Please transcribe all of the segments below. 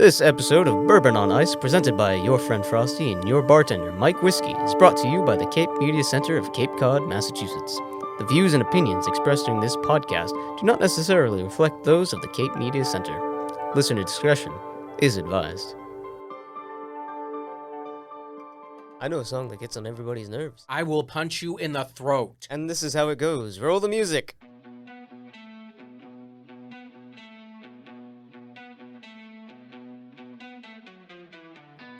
This episode of Bourbon on Ice, presented by Your Friend Frosty and your bartender, Mike Whiskey, is brought to you by the Cape Media Center of Cape Cod, Massachusetts. The views and opinions expressed during this podcast do not necessarily reflect those of the Cape Media Center. Listener discretion is advised. I know a song that gets on everybody's nerves. I will punch you in the throat. And this is how it goes. Roll the music.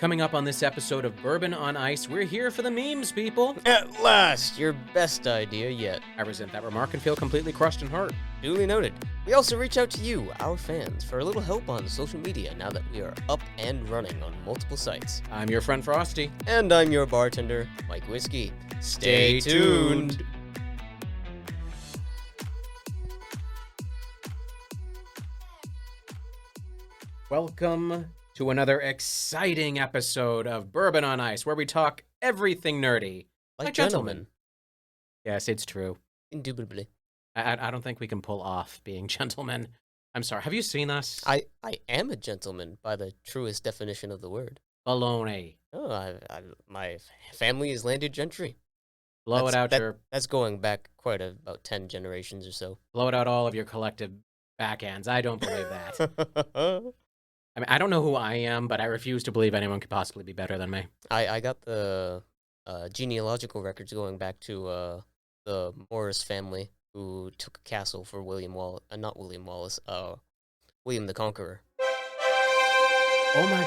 Coming up on this episode of Bourbon on Ice, we're here for the memes, people. At last, your best idea yet. I resent that remark and feel completely crushed and hurt. Duly noted. We also reach out to you, our fans, for a little help on social media now that we are up and running on multiple sites. I'm your friend Frosty. And I'm your bartender, Mike Whiskey. Stay tuned. Welcome to another exciting episode of Bourbon on Ice, where we talk everything nerdy. Like gentlemen. Yes, it's true. Indubitably. I don't think we can pull off being gentlemen. I'm sorry. Have you seen us? I am a gentleman by the truest definition of the word. Baloney. Oh, my family is landed gentry. That's going back about 10 generations or so. Blow it out all of your collective backends. I don't believe that. I mean, I don't know who I am, but I refuse to believe anyone could possibly be better than me. I got the genealogical records going back to the Morris family, who took a castle for William the Conqueror. Oh my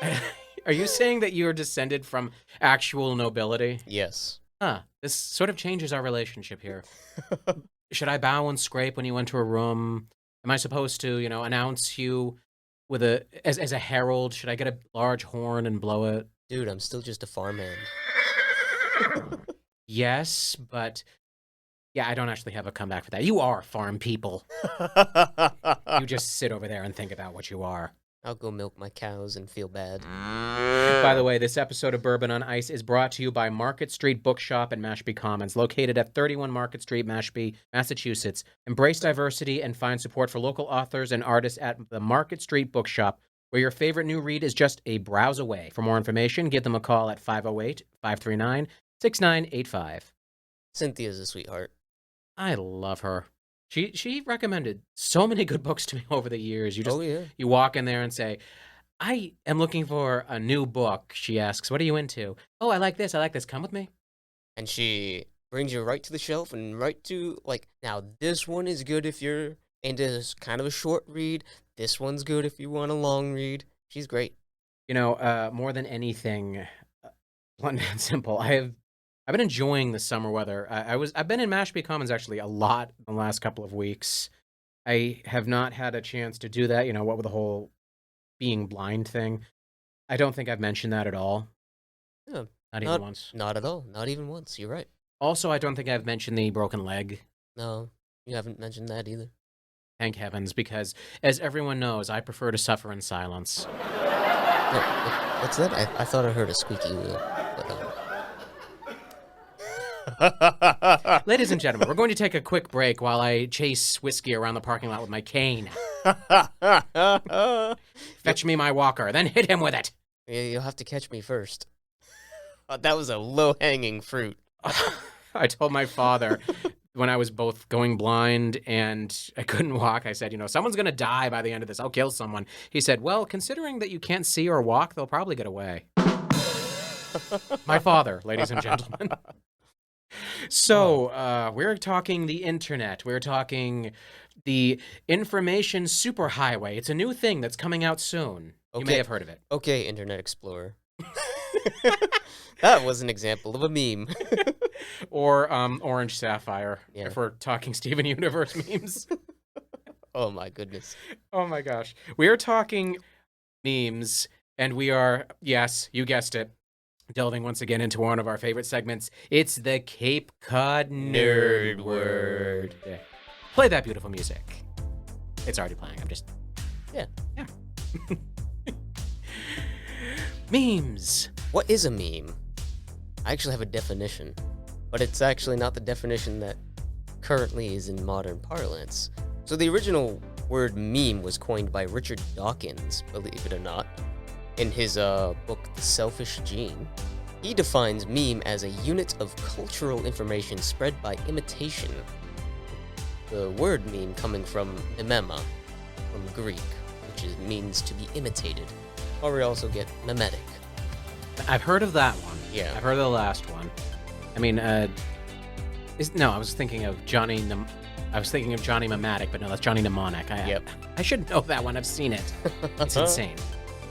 gosh. Are you saying that you're descended from actual nobility? Yes. Huh. This sort of changes our relationship here. Should I bow and scrape when you enter a room? Am I supposed to, announce you with as a herald? Should I get a large horn and blow it? Dude, I'm still just a farmhand. Yes, but yeah, I don't actually have a comeback for that. You are farm people. You just sit over there and think about what you are. I'll go milk my cows and feel bad. By the way, this episode of Bourbon on Ice is brought to you by Market Street Bookshop in Mashpee Commons, located at 31 Market Street, Mashpee, Massachusetts. Embrace diversity and find support for local authors and artists at the Market Street Bookshop, where your favorite new read is just a browse away. For more information, give them a call at 508-539-6985. Cynthia's a sweetheart. I love her. She recommended so many good books to me over the years. You walk in there and say, I am looking for a new book. She asks, what are you into? Oh, I like this. Come with me. And she brings you right to the shelf and right to, now this one is good if you're into kind of a short read. This one's good if you want a long read. She's great. More than anything, blunt and simple, I've been enjoying the summer weather. I've been in Mashpee Commons actually a lot the last couple of weeks. I have not had a chance to do that, what with the whole being blind thing. I don't think I've mentioned that at all. Yeah, not even once. Not at all. Not even once. You're right. Also, I don't think I've mentioned the broken leg. No, you haven't mentioned that either. Thank heavens, because as everyone knows, I prefer to suffer in silence. What's that? I thought I heard a squeaky wheel. Ladies and gentlemen, we're going to take a quick break while I chase Whiskey around the parking lot with my cane. Fetch me my walker, then hit him with it. Yeah, you'll have to catch me first. That was a low-hanging fruit. I told my father when I was both going blind and I couldn't walk, I said, someone's going to die by the end of this. I'll kill someone. He said, well, considering that you can't see or walk, they'll probably get away. My father, ladies and gentlemen. So, we're talking the internet. We're talking the information superhighway. It's a new thing that's coming out soon. Okay. You may have heard of it. Okay, Internet Explorer. That was an example of a meme. Or Orange Sapphire, yeah. If we're talking Steven Universe memes. Oh, my goodness. Oh, my gosh. We are talking memes, and we are, yes, you guessed it, delving once again into one of our favorite segments. It's the Cape Cod Nerd Word. Play that beautiful music. It's already playing. Yeah. Memes. What is a meme? I actually have a definition, but it's actually not the definition that currently is in modern parlance. So the original word meme was coined by Richard Dawkins, believe it or not, in his book The Selfish Gene. He defines meme as a unit of cultural information spread by imitation. The word meme coming from mimema, from Greek, which means to be imitated. Or we also get mimetic. I've heard of that one. Yeah. I've heard of the last one. I mean, I was thinking of Johnny Mnemonic, but no, that's Johnny Mnemonic. Yep. I should know that one. I've seen it. It's insane.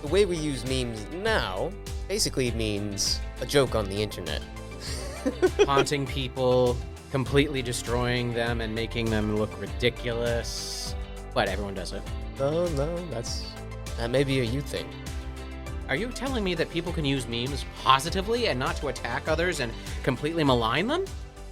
The way we use memes now basically means a joke on the internet. Haunting people, completely destroying them, and making them look ridiculous. But everyone does it. No, that may be a you thing. Are you telling me that people can use memes positively and not to attack others and completely malign them?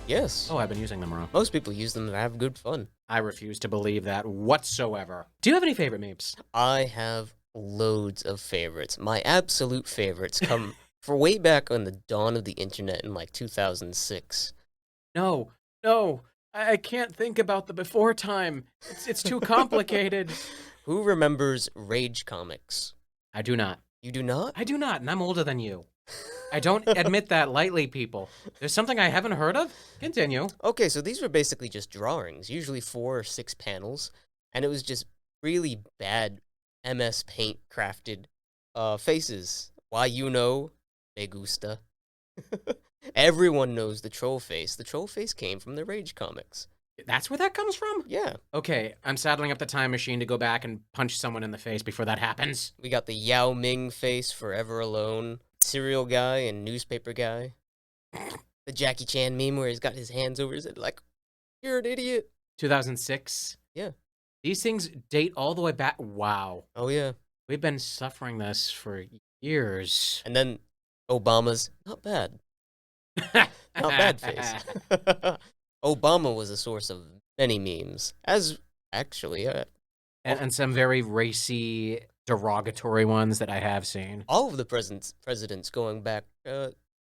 Yes. Oh, I've been using them wrong. Most people use them to have good fun. I refuse to believe that whatsoever. Do you have any favorite memes? I have loads of favorites. My absolute favorites come from way back on the dawn of the internet in like 2006. No, I can't think about the before time. It's too complicated. Who remembers Rage comics? I do not. You do not? I do not, and I'm older than you. I don't admit that lightly, people. There's something I haven't heard of? Continue. Okay, so these were basically just drawings, usually 4 or 6 panels, and it was just really bad MS Paint crafted faces. Why me gusta. Everyone knows the troll face. The troll face came from the Rage comics. That's where that comes from? Yeah. Okay, I'm saddling up the time machine to go back and punch someone in the face before that happens. We got the Yao Ming face, Forever Alone, cereal guy and newspaper guy. The Jackie Chan meme where he's got his hands over his head like, you're an idiot. 2006? Yeah. These things date all the way back. Wow. Oh, yeah. We've been suffering this for years. And then Obama's not bad. Not bad face. Obama was a source of many memes, as actually... and some very racy, derogatory ones that I have seen. all of the presidents going back...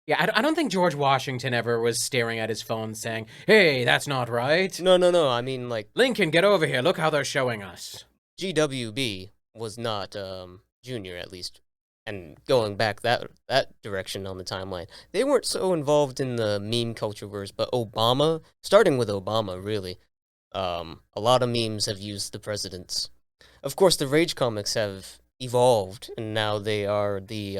Yeah, I don't think George Washington ever was staring at his phone saying, hey, that's not right. No, I mean, like... Lincoln, get over here. Look how they're showing us. GWB was not junior, at least. And going back that direction on the timeline, they weren't so involved in the meme culture wars, but Obama, starting with Obama, really, a lot of memes have used the presidents. Of course, the Rage comics have evolved, and now they are the,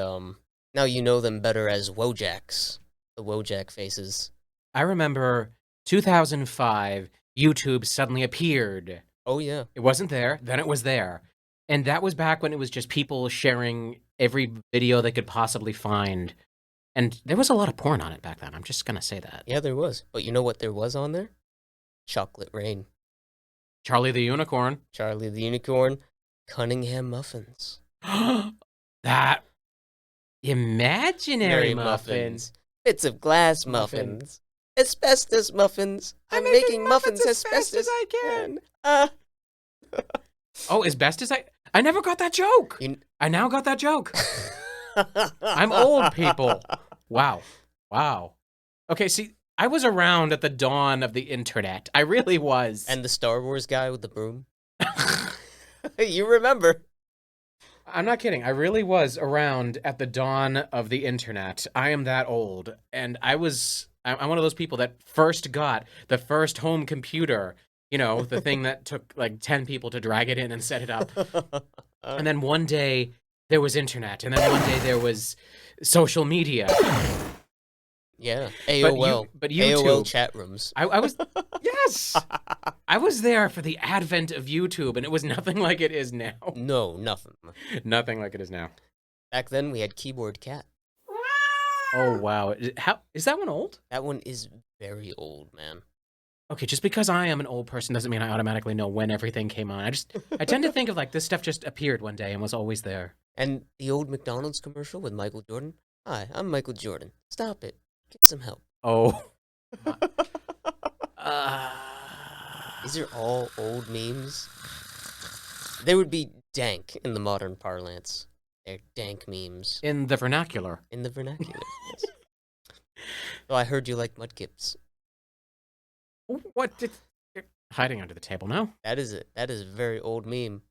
now you know them better as Wojaks, the Wojak faces. I remember 2005, YouTube suddenly appeared. Oh, yeah. It wasn't there, then it was there. And that was back when it was just people sharing every video they could possibly find. And there was a lot of porn on it back then. I'm just going to say that. Yeah, there was. But you know what there was on there? Chocolate Rain. Charlie the Unicorn. Charlie the Unicorn. Cunningham Muffins. That imaginary muffins. Bits of glass muffins. Asbestos muffins. I'm making muffins as fast as I can. Oh, as best as I never got that joke. I now got that joke. I'm old, people. Wow. Okay, see, I was around at the dawn of the internet. I really was. And the Star Wars guy with the broom. You remember. I'm not kidding. I really was around at the dawn of the internet. I am that old. And I'm one of those people that first got the first home computer. You know, the thing that took like 10 people to drag it in and set it up. And then one day there was internet. And then one day there was social media. Yeah, AOL. But YouTube. AOL chat rooms. I was, yes. I was there for the advent of YouTube, and it was nothing like it is now. No, nothing. Nothing like it is now. Back then we had Keyboard Cat. Oh, wow. Is that one old? That one is very old, man. Okay, just because I am an old person doesn't mean I automatically know when everything came on. I tend to think of like this stuff just appeared one day and was always there. And the old McDonald's commercial with Michael Jordan. Hi, I'm Michael Jordan. Stop it. Get some help. Oh. These are all old memes. They would be dank in the modern parlance. They're dank memes. In the vernacular. In the vernacular, yes. So I heard you like Mudkips. What did... hiding under the table now. That is a very old meme.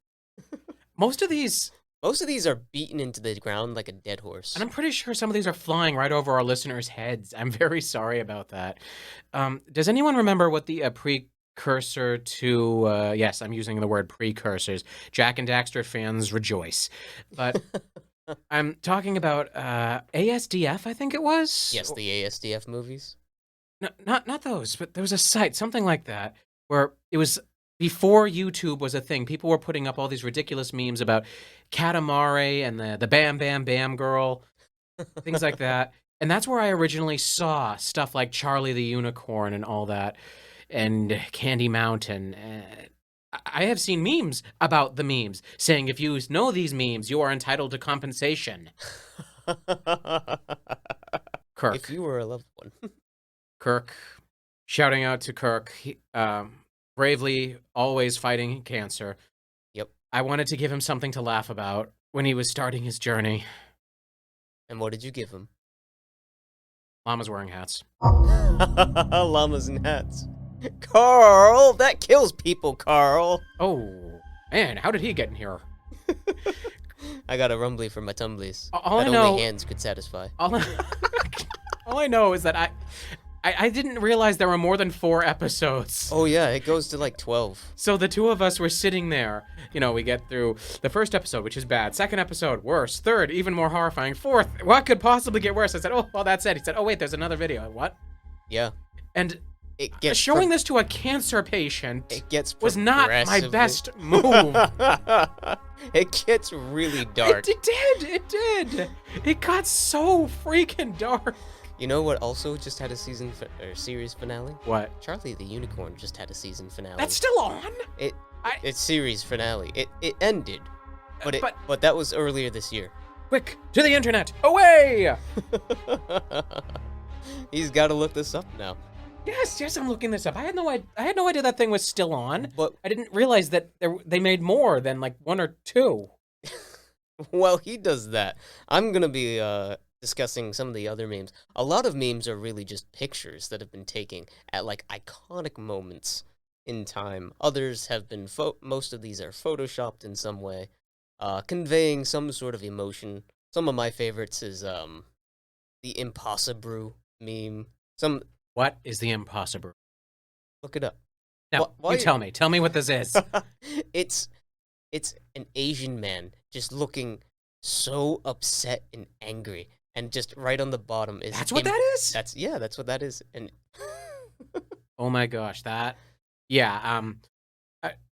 Most of these are beaten into the ground like a dead horse. and I'm pretty sure some of these are flying right over our listeners' heads. I'm very sorry about that. Does anyone remember what the precursor to, yes, I'm using the word precursors. Jack and Daxter fans rejoice. But I'm talking about ASDF, I think it was? Yes, the ASDF movies. No, not those, but there was a site, something like that, where it was before YouTube was a thing. People were putting up all these ridiculous memes about Katamari and the Bam Bam Bam Girl, things like that. And that's where I originally saw stuff like Charlie the Unicorn and all that, and Candy Mountain. I have seen memes about the memes saying if you know these memes, you are entitled to compensation. Kirk. If you were a loved one. Kirk. Shouting out to Kirk. Bravely always fighting cancer. Yep. I wanted to give him something to laugh about when he was starting his journey. And what did you give him? Llamas wearing hats. Llamas and hats. Carl! That kills people, Carl! Oh, man, how did he get in here? I got a rumbly for my tumblies. All that I know, only hands could satisfy. All I know is that I didn't realize there were more than 4 episodes. Oh yeah, it goes to like 12. So the two of us were sitting there. You know, we get through the first episode, which is bad. Second episode, worse. Third, even more horrifying. Fourth, what could possibly get worse? I said, oh, well, that's it. He said, oh, wait, there's another video. What? Yeah. And it gets showing this to a cancer patient was not my best move. It gets really dark. It did. It got so freaking dark. You know what also just had a series finale? What? Charlie the Unicorn just had a season finale. That's still on? It's series finale. It ended, but that was earlier this year. Quick, to the internet, away! He's got to look this up now. Yes, I'm looking this up. I had no idea that thing was still on. But I didn't realize that they made more than like 1 or 2. Well, he does that. I'm gonna be discussing some of the other memes. A lot of memes are really just pictures that have been taken at like iconic moments in time. Others have been most of these are photoshopped in some way, conveying some sort of emotion. Some of my favorites is the Impossible meme. What is the Impossible? Look it up. Now, tell me what this is. It's an Asian man just looking so upset and angry. And just right on the bottom is... That's what that is? That's what that is. And oh my gosh, that... Yeah,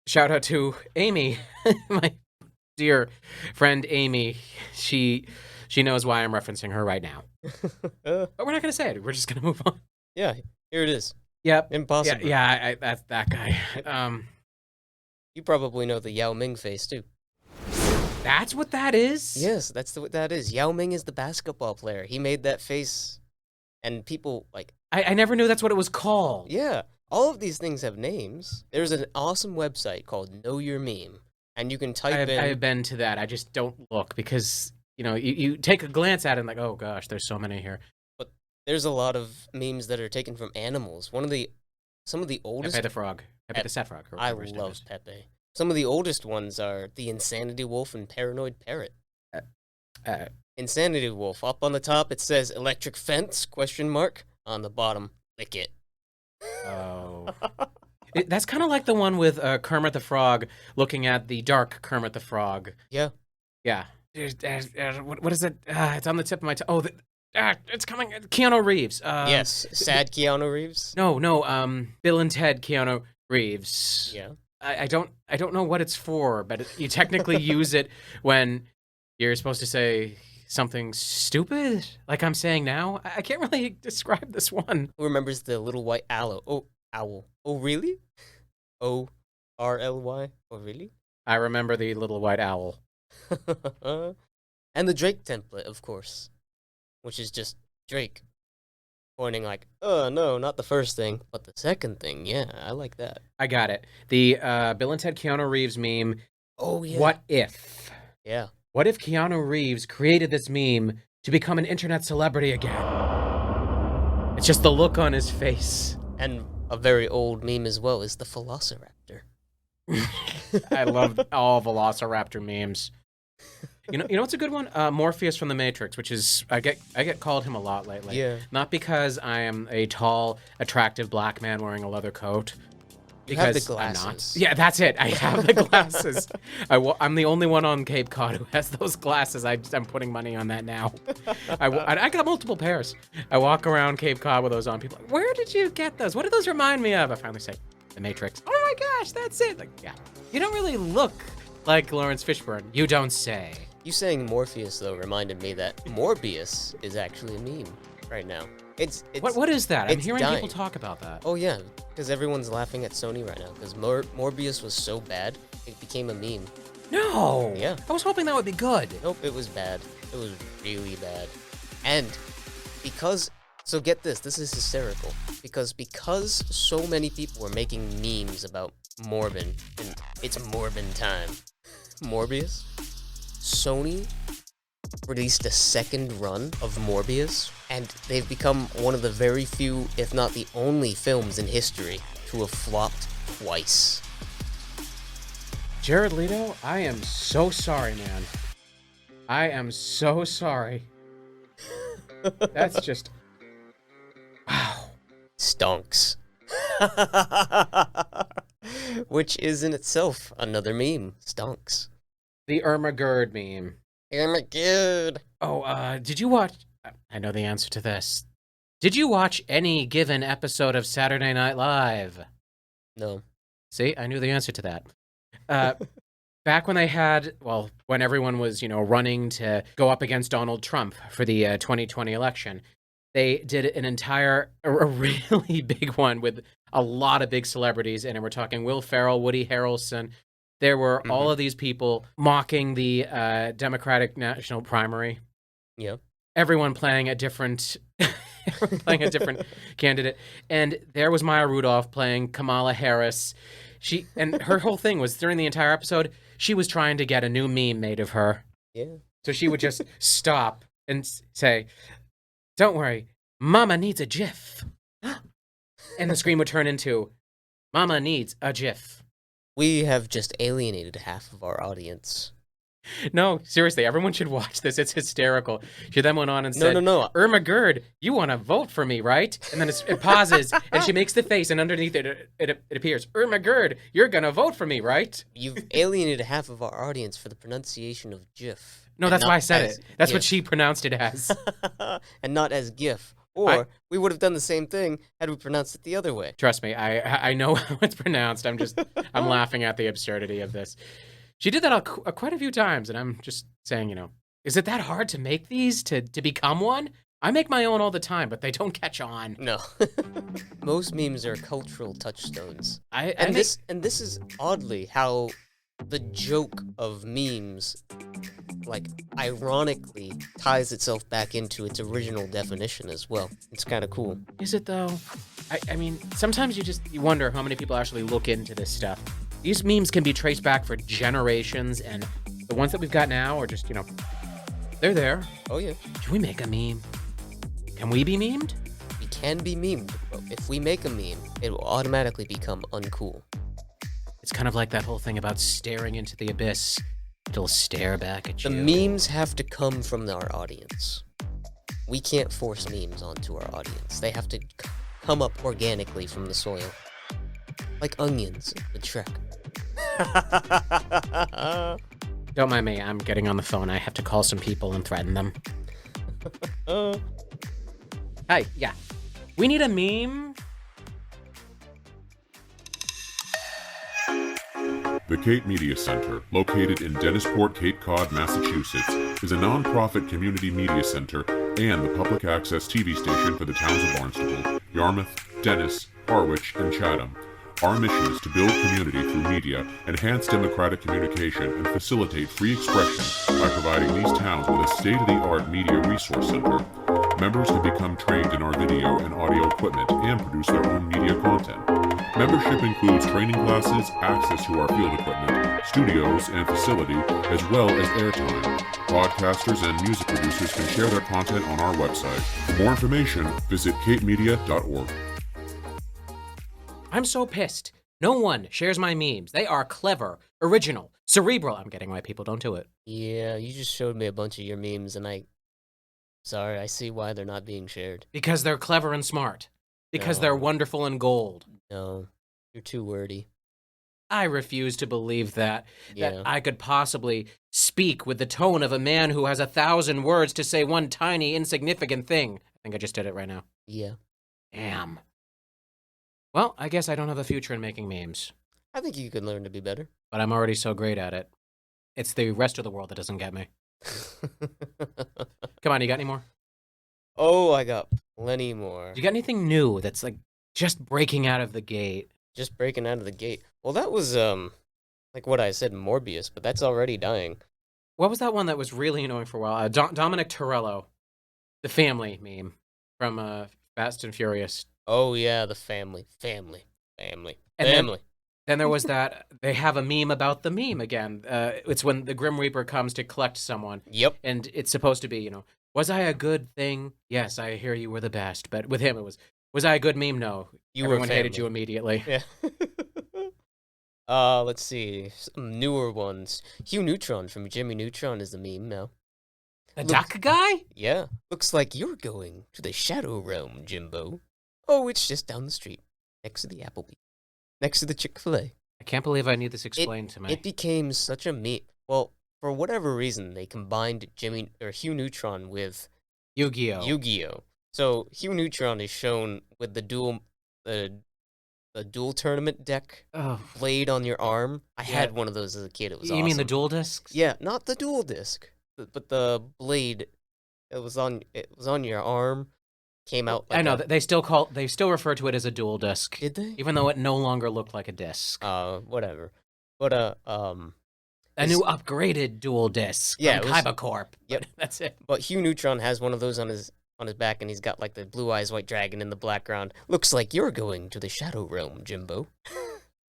shout out to Amy, my dear friend Amy. She knows why I'm referencing her right now. But we're not going to say it. We're just going to move on. Yeah, here it is. Yep. Impossible. Yeah, that's that guy. You probably know the Yao Ming face, too. That's what that is? Yes, that's what that is. Yao Ming is the basketball player. He made that face, and people, like... I never knew that's what it was called. Yeah. All of these things have names. There's an awesome website called Know Your Meme, and you can type in... I have been to that. I just don't look, because, you know, you take a glance at it and like, oh gosh, there's so many here. But there's a lot of memes that are taken from animals. Some of the oldest... Pepe the Frog. Pepe the Set Frog. I love Pepe. Some of the oldest ones are the Insanity Wolf and Paranoid Parrot. Insanity Wolf. Up on the top, it says electric fence, ? On the bottom, lick it. Oh. That's kind of like the one with Kermit the Frog looking at the dark Kermit the Frog. Yeah. Yeah. What is it? It's on the tip of my tongue. Oh, it's coming. Keanu Reeves. Yes. Sad Keanu Reeves? No. Bill and Ted Keanu Reeves. Yeah. I don't know what it's for, but you technically use it when you're supposed to say something stupid, like I'm saying now. I can't really describe this one. Who remembers the little white owl? Oh, owl. Oh, really? O-R-L-Y? Oh, really? I remember the little white owl. And the Drake template, of course, which is just Drake pointing like, oh, no, not the first thing, but the second thing. Yeah, I like that. I got it. The Bill and Ted Keanu Reeves meme. Oh, yeah. What if? Yeah. What if Keanu Reeves created this meme to become an internet celebrity again? It's just the look on his face. And a very old meme as well is the Velociraptor. I love all Velociraptor memes. You know what's a good one? Morpheus from The Matrix, which is I get called him a lot lately. Yeah. Not because I am a tall, attractive black man wearing a leather coat. You have the Because I'm not. glasses. Yeah, that's it. I have the glasses. I'm the only one on Cape Cod who has those glasses. I'm putting money on that now. I got multiple pairs. I walk around Cape Cod with those on. People are like, where did you get those? What do those remind me of? I finally say, The Matrix. Oh my gosh, that's it. Like, yeah. You don't really look like Lawrence Fishburne. You don't say. You saying Morpheus, though, reminded me that Morbius is actually a meme right now. It's What is that? I'm it's hearing dying. people talk about that. Oh, yeah, because everyone's laughing at Sony right now, because Morbius was so bad, it became a meme. No. Yeah. I was hoping that would be good. Nope, it was bad. It was really bad. And because, so get this is hysterical. Because so many people were making memes about Morbin, and it's Morbin time. Morbius? Sony released a second run of Morbius, and they've become one of the very few, if not the only films in history to have flopped twice. Jared Leto, I am so sorry, man. I am so sorry. That's just... Wow. Stonks. Which is in itself another meme. Stonks. The Irma Gerd meme. Irma Gerd. Oh, did you watch... I know the answer to this. Did you watch any given episode of Saturday Night Live? No. See, I knew the answer to that. Back when they had, well, when everyone was, running to go up against Donald Trump for the 2020 election, they did a really big one with a lot of big celebrities, and we're talking Will Ferrell, Woody Harrelson. There were all of these people mocking the Democratic National Primary. Yeah. Everyone playing a different candidate. And there was Maya Rudolph playing Kamala Harris. And her whole thing was during the entire episode, she was trying to get a new meme made of her. Yeah. So she would just stop and say, "Don't worry, Mama needs a GIF." And the screen would turn into, "Mama needs a GIF." We have just alienated half of our audience. No, seriously, everyone should watch this. It's hysterical. She then went on and said, No. "Irma Gerd, you want to vote for me, right?" And then it pauses, and she makes the face, and underneath it appears, "Irma Gerd, you're going to vote for me, right?" You've alienated half of our audience for the pronunciation of GIF. No, that's why I said it. That's GIF. what she pronounced it as. And not as GIF. Or we would have done the same thing had we pronounced it the other way. Trust me, I know how it's pronounced. I'm laughing at the absurdity of this. She did that quite a few times, and I'm just saying, is it that hard to make these, to become one? I make my own all the time, but they don't catch on. No. Most memes are cultural touchstones. And this is oddly how the joke of memes, ironically ties itself back into its original definition as well. It's kind of cool. Is it, though? I mean, sometimes you wonder how many people actually look into this stuff. These memes can be traced back for generations, and the ones that we've got now are just, they're there. Oh, yeah. Can we make a meme? Can we be memed? We can be memed, but if we make a meme, it will automatically become uncool. It's kind of like that whole thing about staring into the abyss. It'll stare back at you. The memes have to come from our audience. We can't force memes onto our audience. They have to come up organically from the soil. Like onions in Shrek. Don't mind me, I'm getting on the phone. I have to call some people and threaten them. Hi, yeah. We need a meme. The Cape Media Center, located in Dennisport, Cape Cod, Massachusetts, is a non-profit community media center and the public access TV station for the towns of Barnstable, Yarmouth, Dennis, Harwich, and Chatham. Our mission is to build community through media, enhance democratic communication, and facilitate free expression by providing these towns with a state-of-the-art media resource center. Members can become trained in our video and audio equipment and produce their own media content. Membership includes training classes, access to our field equipment, studios and facility, as well as airtime. Podcasters and music producers can share their content on our website. For more information, visit capemedia.org. I'm so pissed. No one shares my memes. They are clever, original, cerebral. I'm getting why people don't do it. Yeah, you just showed me a bunch of your memes, and sorry, I see why they're not being shared. Because they're clever and smart. Because they're No. wonderful and gold. No, you're too wordy. I refuse to believe that Yeah. I could possibly speak with the tone of a man who has 1,000 words to say one tiny, insignificant thing. I think I just did it right now. Yeah. Damn. Well, I guess I don't have a future in making memes, I think you could learn to be better. but I'm already so great at it. It's the rest of the world that doesn't get me. Come on, you got any more? Oh, I got plenty more. You got anything new that's like just breaking out of the gate? Just breaking out of the gate. Well, that was, like what I said, Morbius, but that's already dying. What was that one that was really annoying for a while? Dominic Torello, the family meme from Fast and Furious. Oh, yeah, the family. And then there was that, they have a meme about the meme again. It's when the Grim Reaper comes to collect someone. Yep. And it's supposed to be, was I a good thing? Yes, I hear you were the best. But with him, it was I a good meme? No. Everyone hated you immediately. Yeah. Let's see. Some newer ones. Hugh Neutron from Jimmy Neutron is the meme now. The duck guy? Yeah. Looks like you're going to the Shadow Realm, Jimbo. Oh, it's just down the street. Next to the Applebee's. Next to the Chick-fil-A. I can't believe I need this explained to me. It became such a meme. Well, for whatever reason, they combined Hugh Neutron with Yu-Gi-Oh. Yu-Gi-Oh. So Hugh Neutron is shown with the dual tournament deck blade on your arm. I had one of those as a kid. It was awesome. You mean the dual discs? Yeah, not the dual disc, but the blade. It was on your arm. Came out. Like I know they still refer to it as a dual disc. Did they? Even though it no longer looked like a disc. Whatever. But a new upgraded dual disc. Yeah, from Kaiba Corp. Yep, that's it. But Hugh Neutron has one of those on his back, and he's got like the blue eyes white dragon in the background. Looks like you're going to the Shadow Realm, Jimbo.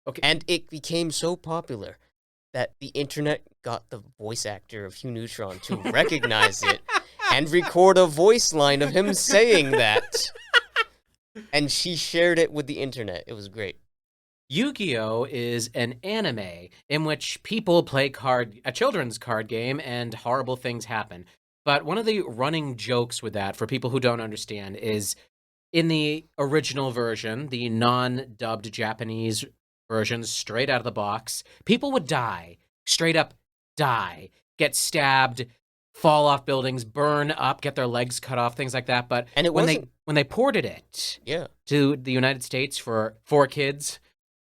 Okay. And it became so popular that the internet got the voice actor of Hugh Neutron to recognize it and record a voice line of him saying that. And she shared it with the internet. It was great. Yu-Gi-Oh! Is an anime in which people play a children's card game and horrible things happen. But one of the running jokes with that, for people who don't understand, is in the original version, the non-dubbed Japanese version, straight out of the box, people would die, straight up die, get stabbed, fall off buildings, burn up, get their legs cut off, things like that. But when they ported it to the United States for kids,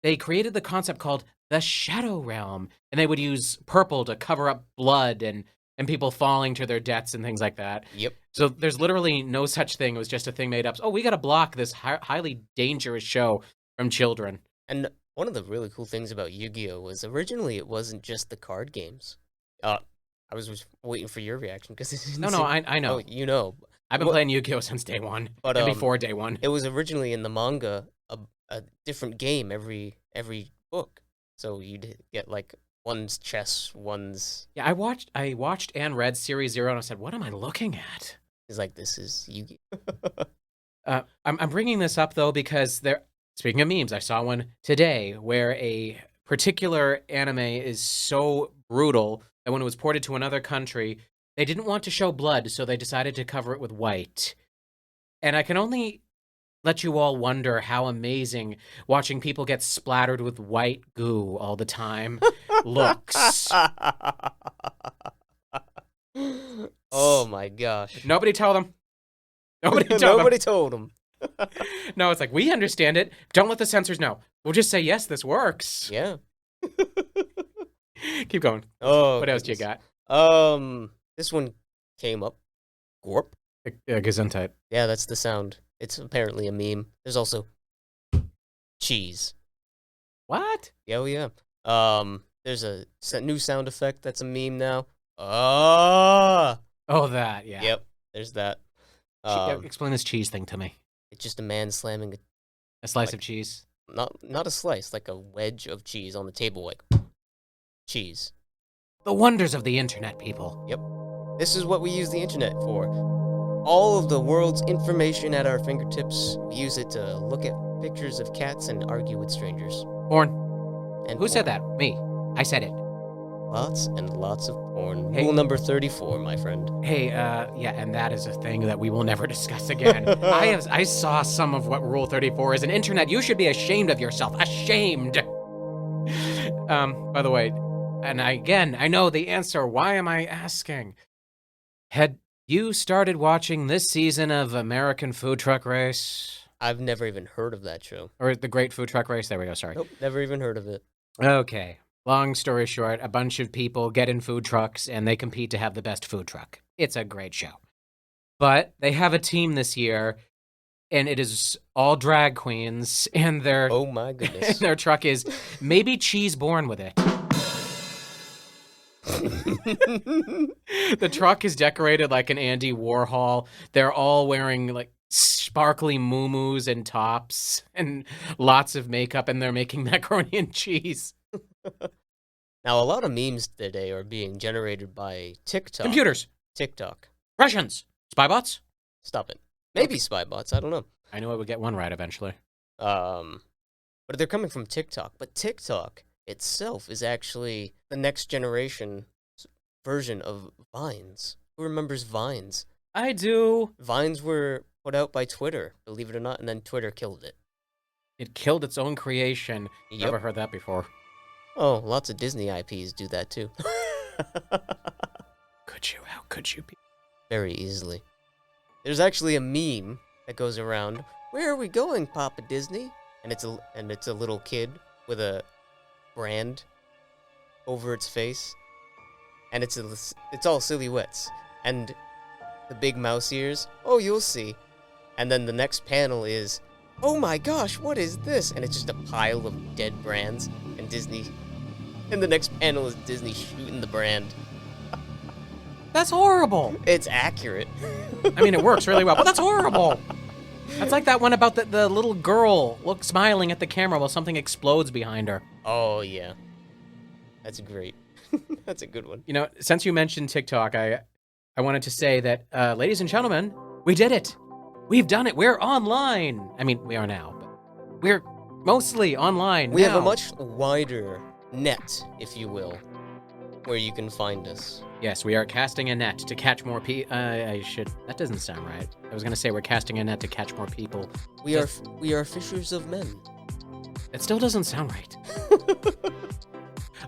they created the concept called the Shadow Realm, and they would use purple to cover up blood and people falling to their deaths and things like that. Yep. So there's literally no such thing. It was just a thing made up. Oh, we got to block this highly dangerous show from children. And one of the really cool things about Yu-Gi-Oh! Was originally it wasn't just the card games. I was just waiting for your reaction because No, I know. Oh, you know. I've been playing Yu-Gi-Oh! Since day one, but and before day one. It was originally in the manga a different game every book. So you'd get like one's chess, one's... Yeah, I watched and read Series 0, and I said, what am I looking at? It's like, this is Yu-Gi-Oh! I'm bringing this up, though, because speaking of memes, I saw one today where a particular anime is so brutal that when it was ported to another country, they didn't want to show blood, so they decided to cover it with white. And I can only let you all wonder how amazing watching people get splattered with white goo all the time looks. Oh my gosh. Nobody tell them. Nobody told them. No, it's like, we understand it. Don't let the censors know. We'll just say, yes, this works. Yeah. Keep going. Oh, what else do you got? This one came up. Gorp. Gesundheit. Yeah, that's the sound. It's apparently a meme. There's also cheese. What? Yeah, oh yeah. There's a new sound effect that's a meme now. Oh, that, yeah. Yep, there's that. Explain this cheese thing to me. It's just a man slamming a slice of cheese. Not a slice, like a wedge of cheese on the table, like cheese. The wonders of the internet, people. Yep. This is what we use the internet for. All of the world's information at our fingertips. We use it to look at pictures of cats and argue with strangers. Porn. And Who said porn. that? Me. I said it. Lots and lots of porn. Hey. Rule number 34, my friend. Hey, yeah, and that is a thing that we will never discuss again. I saw some of what Rule 34 is. An internet, you should be ashamed of yourself. Ashamed! By the way, and I know the answer. Why am I asking? Had you started watching this season of American Food Truck Race? I've never even heard of that show. Or the Great Food Truck Race? There we go, sorry. Nope, never even heard of it. Okay. Long story short, a bunch of people get in food trucks and they compete to have the best food truck. It's a great show. But they have a team this year, and it is all drag queens, and Oh my goodness. their truck is maybe cheese born with it. The truck is decorated like an Andy Warhol. They're all wearing like sparkly muumuus and tops and lots of makeup, and they're making macaroni and cheese. Now, a lot of memes today are being generated by TikTok. Computers. TikTok. Russians. Spybots? Stop it. Maybe spy bots. I don't know. I knew I would get one right eventually. But they're coming from TikTok. But TikTok itself is actually the next generation version of Vines. Who remembers Vines? I do. Vines were put out by Twitter, believe it or not, and then Twitter killed it. It killed its own creation. Yep. Never heard that before. Oh, lots of Disney IPs do that too. Could you? How could you be? Very easily. There's actually a meme that goes around. Where are we going, Papa Disney? And it's a little kid with a brand over its face, and it's all silhouettes, and the big mouse ears. Oh, you'll see. And then the next panel is, oh my gosh, what is this? And it's just a pile of dead brands, and Disney. And the next panel is Disney shooting the brand. That's horrible. It's accurate. I mean, it works really well, but that's horrible. That's like that one about the little girl smiling at the camera while something explodes behind her. Oh, yeah. That's great. That's a good one. You know, since you mentioned TikTok, I wanted to say that, ladies and gentlemen, we did it. We've done it. We're online. I mean, we are now, but we're mostly online We now. have a much wider net, if you will, where you can find us. Yes, we are casting a net to catch more people. That doesn't sound right. I was going to say we're casting a net to catch more people. We are fishers of men. It still doesn't sound right.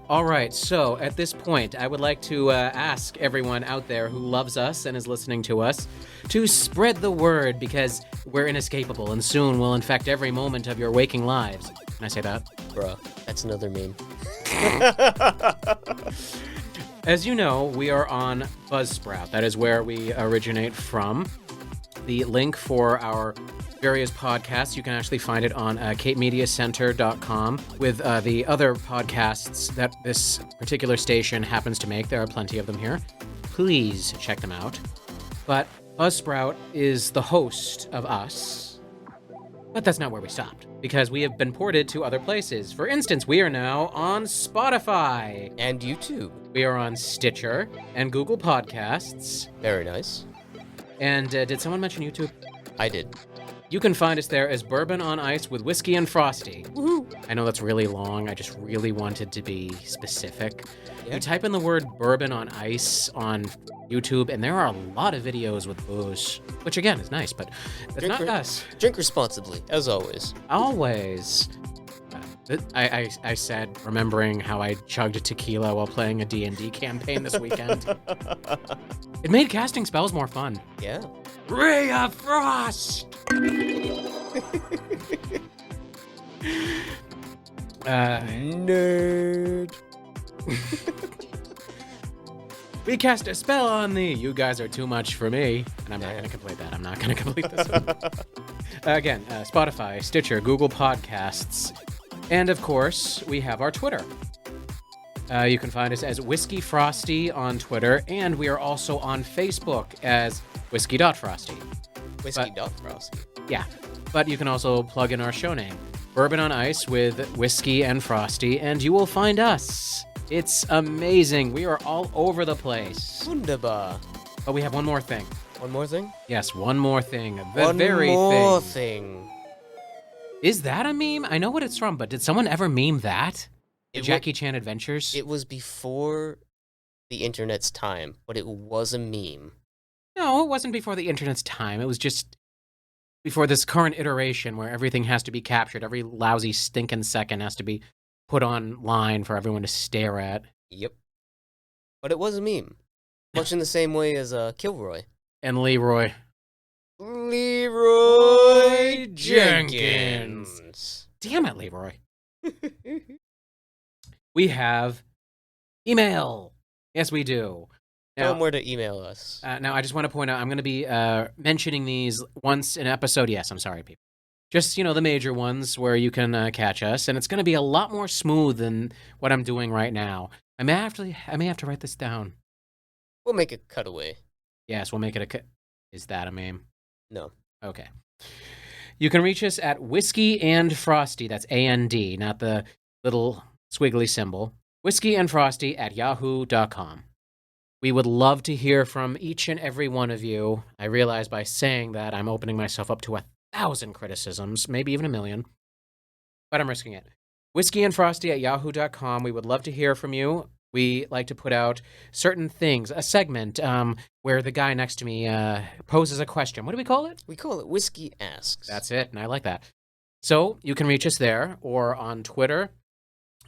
All right, so at this point, I would like to ask everyone out there who loves us and is listening to us to spread the word, because we're inescapable and soon will infect every moment of your waking lives. Can I say that? Bruh, that's another meme. As you know, we are on Buzzsprout. That is where we originate from. The link for our various podcasts, you can actually find it on capemediacenter.com with the other podcasts that this particular station happens to make. There are plenty of them here. Please check them out. But Buzzsprout is the host of us. But that's not where we stopped, because we have been ported to other places. For instance, we are now on Spotify. And YouTube. We are on Stitcher and Google Podcasts. Very nice. And did someone mention YouTube? I did. You can find us there as Bourbon on Ice with Whiskey and Frosty. Woohoo! I know that's really long. I just really wanted to be specific. Yeah. You type in the word Bourbon on Ice on YouTube, and there are a lot of videos with booze, which again is nice, but it's Drink not us. Drink responsibly, as always. Always. I said, remembering how I chugged tequila while playing a D&D campaign this weekend. It made casting spells more fun. Yeah. Ray of Frost! Nerd. We cast a spell on thee. You guys are too much for me. And I'm not going to complete that. I'm not going to complete this one. Again, Spotify, Stitcher, Google Podcasts. And of course, we have our Twitter. You can find us as Whiskey Frosty on Twitter. And we are also on Facebook as Whiskey.Frosty. Whiskey.Frosty. Yeah. But you can also plug in our show name, Bourbon on Ice with Whiskey and Frosty, and you will find us. It's amazing. We are all over the place. Wunderbar. But we have one more thing. One more thing? Yes, one more thing. The One very more thing. thing. Is that a meme? I know what it's from, but did someone ever meme that? The Jackie Chan Adventures? It was before the internet's time, but it was a meme. No, it wasn't before the internet's time. It was just before this current iteration where everything has to be captured. Every lousy stinking second has to be put online for everyone to stare at. Yep. But it was a meme. Much in the same way as Kilroy. And Leroy Jenkins. Damn it, Leroy. We have email. Yes, we do. Tell them where to email us. Now, I just want to point out, I'm going to be mentioning these once an episode. Yes, I'm sorry, people. Just, the major ones where you can catch us. And it's going to be a lot more smooth than what I'm doing right now. I may have to write this down. We'll make a cutaway. Yes, we'll make it a Is that a meme? No. Okay. You can reach us at Whiskey and Frosty. That's A-N-D, not the little squiggly symbol. Whiskey and Frosty at yahoo.com. We would love to hear from each and every one of you. I realize by saying that I'm opening myself up to 1,000 criticisms, maybe even 1,000,000, but I'm risking it. Whiskey and Frosty at yahoo.com. We would love to hear from you. We like to put out certain things, a segment where the guy next to me poses a question. What do we call it? We call it Whiskey Asks. That's it, and I like that. So you can reach us there or on Twitter.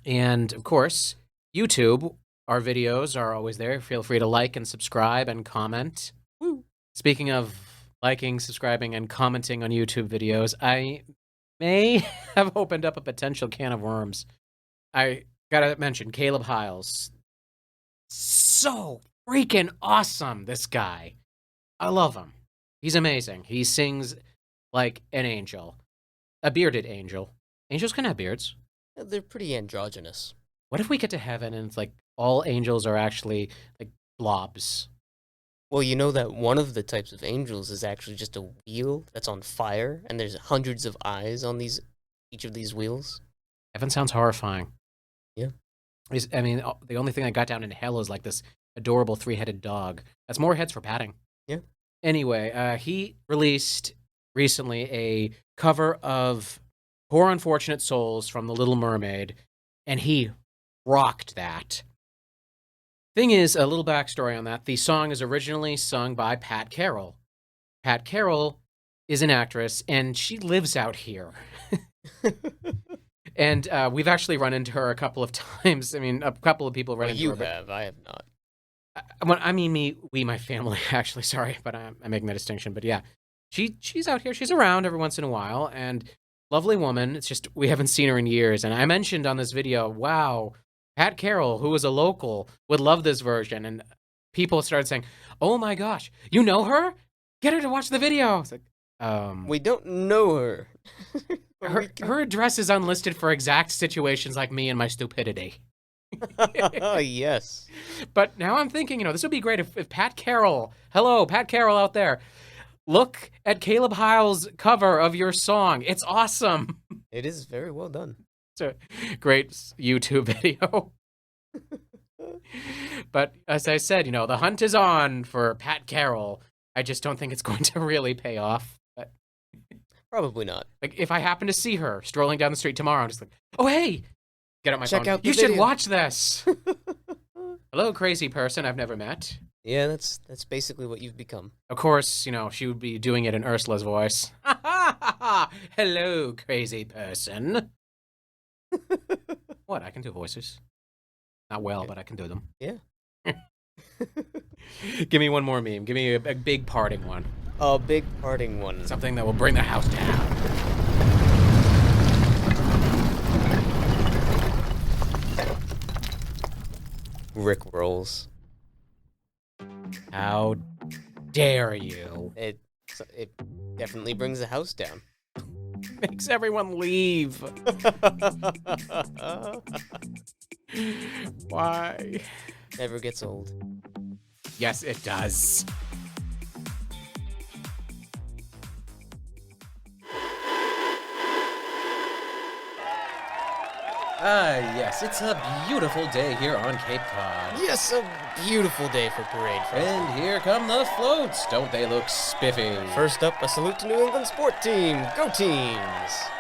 And, of course, YouTube. Our videos are always there. Feel free to like and subscribe and comment. Woo. Speaking of liking, subscribing, and commenting on YouTube videos, I may have opened up a potential can of worms. I gotta mention Caleb Hiles. So freaking awesome, this guy. I love him. He's amazing. He sings like an angel. A bearded angel. Angels can have beards. They're pretty androgynous. What if we get to heaven and it's like all angels are actually like blobs? Well, you know that one of the types of angels is actually just a wheel that's on fire, and there's hundreds of eyes on each of these wheels. Heaven sounds horrifying. Yeah. The only thing I got down in hell is like this adorable 3-headed dog. That's more heads for patting. Yeah. Anyway, he released recently a cover of Poor Unfortunate Souls from The Little Mermaid, and he rocked that. Thing is, a little backstory on that. The song is originally sung by Pat Carroll. Pat Carroll is an actress, and she lives out here. And we've actually run into her a couple of times. A couple of people run into her. You have. I have not. My family, actually. Sorry, but I'm making that distinction. But yeah, she's out here. She's around every once in a while, and lovely woman. It's just we haven't seen her in years. And I mentioned on this video, wow, Pat Carroll, who is a local, would love this version. And people started saying, oh my gosh, you know her? Get her to watch the video. It's like, we don't know her. Her address is unlisted for exact situations like me and my stupidity. Yes. But now I'm thinking, this would be great if Pat Carroll, hello, Pat Carroll out there, look at Caleb Hiles' cover of your song. It's awesome. It is very well done. It's a great YouTube video. But as I said, the hunt is on for Pat Carroll. I just don't think it's going to really pay off. But probably not. Like if I happen to see her strolling down the street tomorrow, I'm just like, oh hey, get out my phone. Out you video. Should watch this. Hello, crazy person I've never met. Yeah, that's basically what you've become. Of course, she would be doing it in Ursula's voice. Hello, crazy person. What? I can do voices. Not well, but I can do them. Yeah. Give me one more meme. Give me a big parting one. A big parting one. Something that will bring the house down. Rick rolls. How dare you? It definitely brings the house down. Makes everyone leave. Why? Never gets old. Yes, it does. Yes, it's a beautiful day here on Cape Cod. Yes, a beautiful day for parade, Frosty. And here come the floats. Don't they look spiffy? First up, a salute to New England sport team. Go teams!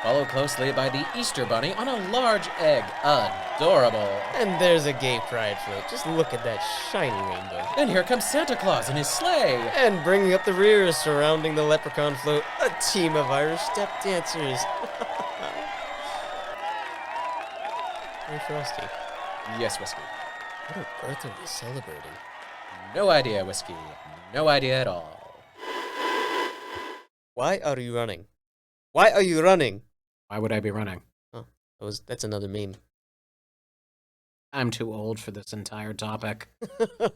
Followed closely by the Easter Bunny on a large egg. Adorable. And there's a gay pride float. Just look at that shiny rainbow. And here comes Santa Claus in his sleigh. And bringing up the rear surrounding the leprechaun float, a team of Irish step dancers. Hey, Frosty. Yes, Whiskey. What on earth are we celebrating? No idea, Whiskey. No idea at all. Why are you running? Why are you running? Why would I be running? Oh, that's another meme. I'm too old for this entire topic.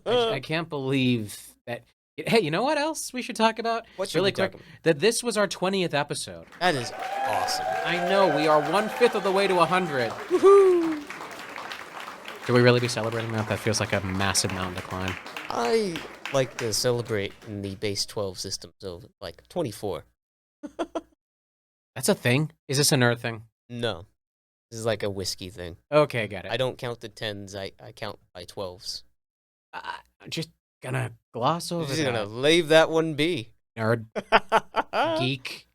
I can't believe that. Hey, you know what else we should talk about? What should really we talk quick? about? That this was our 20th episode. That is awesome. I know, we are 1/5 of the way to 100. Woohoo! Should we really be celebrating that? That feels like a massive mountain to climb. I like to celebrate in the base 12 system, so like 24. That's a thing? Is this a nerd thing? No. This is like a whiskey thing. Okay, got it. I don't count the 10s, I count by 12s. I'm just gonna gloss over Just that. gonna leave that one be. Nerd. Geek.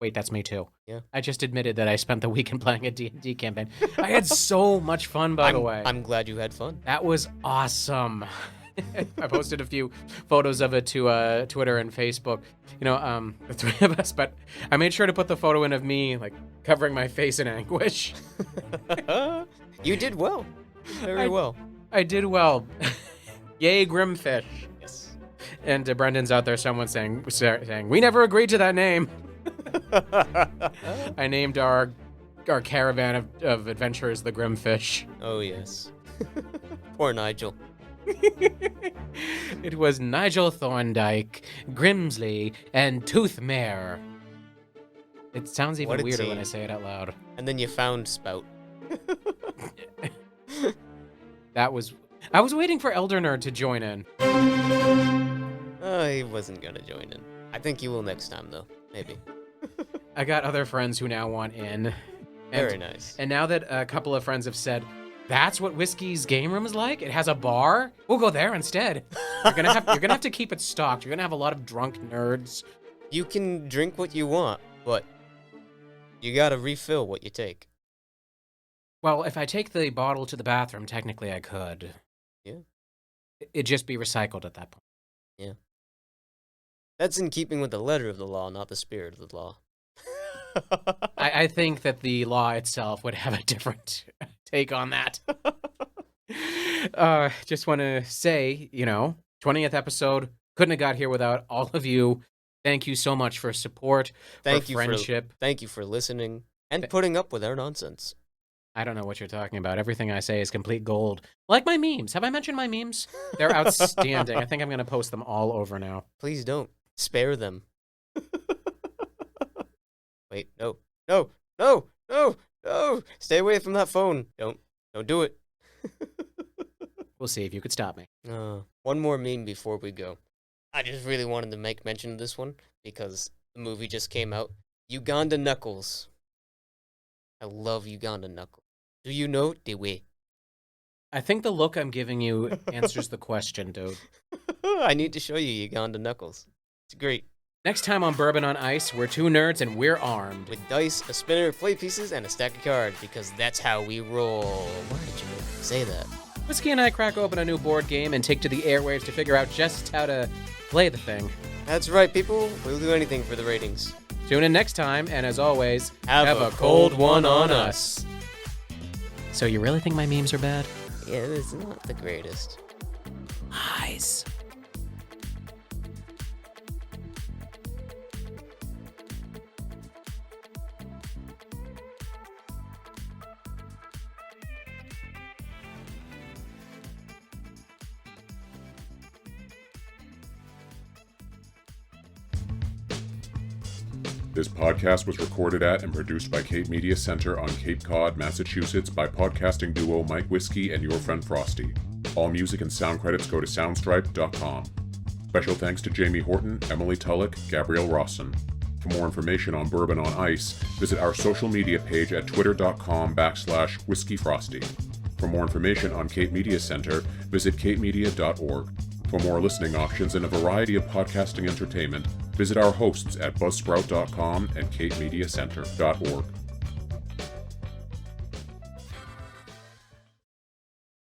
Wait, that's me too. Yeah. I just admitted that I spent the weekend playing a D&D campaign. I had so much fun, by the way. I'm glad you had fun. That was awesome. I posted a few photos of it to Twitter and Facebook. You know, the three of us, but I made sure to put the photo in of me, like, covering my face in anguish. You did well. Very well. I did well. Yay, Grimfish. Yes. And Brendan's out there, someone saying, we never agreed to that name. I named our caravan of adventurers the Grimfish. Oh, yes. Poor Nigel. It was Nigel Thorndyke, Grimsley, and Toothmare. It sounds even What a weirder when team. I say it out loud. And then you found Spout. I was waiting for Elder Nerd to join in. He wasn't gonna join in. I think he will next time, though. Maybe. I got other friends who now want in. Very nice. And now that a couple of friends have said, that's what Whiskey's game room is like? It has a bar? We'll go there instead. You're gonna have to keep it stocked. You're gonna have a lot of drunk nerds. You can drink what you want, but you gotta refill what you take. Well, if I take the bottle to the bathroom, technically I could. Yeah. It'd just be recycled at that point. Yeah. That's in keeping with the letter of the law, not the spirit of the law. I think that the law itself would have a different take on that. Just want to say, 20th episode, couldn't have got here without all of you. Thank you so much for support, Thank for you friendship. Thank you for listening and putting up with our nonsense. I don't know what you're talking about. Everything I say is complete gold. Like my memes. Have I mentioned my memes? They're outstanding. I think I'm going to post them all over now. Please don't. Spare them. Wait, no. Stay away from that phone. Don't do it. We'll see if you could stop me. One more meme before we go. I just really wanted to make mention of this one because the movie just came out. Uganda Knuckles. I love Uganda Knuckles. Do you know the way? I think the look I'm giving you answers the question, dude. I need to show you Uganda Knuckles. It's great. Next time on Bourbon on Ice, we're two nerds and we're armed. With dice, a spinner of play pieces, and a stack of cards, because that's how we roll. Why did you say that? Whiskey and I crack open a new board game and take to the airwaves to figure out just how to play the thing. That's right, people. We'll do anything for the ratings. Tune in next time, and as always, Have a cold one on us. So you really think my memes are bad? Yeah, it's not the greatest. Lies. This podcast was recorded at and produced by Cape Media Center on Cape Cod, Massachusetts by podcasting duo Mike Whiskey and Your Friend Frosty. All music and sound credits go to soundstripe.com. Special thanks to Jamie Horton, Emily Tulloch, Gabrielle Rawson. For more information on Bourbon on Ice, visit our social media page at twitter.com/whiskeyfrosty. For more information on Cape Media Center, visit capemedia.org. For more listening options and a variety of podcasting entertainment, visit our hosts at buzzsprout.com and capemediacenter.org.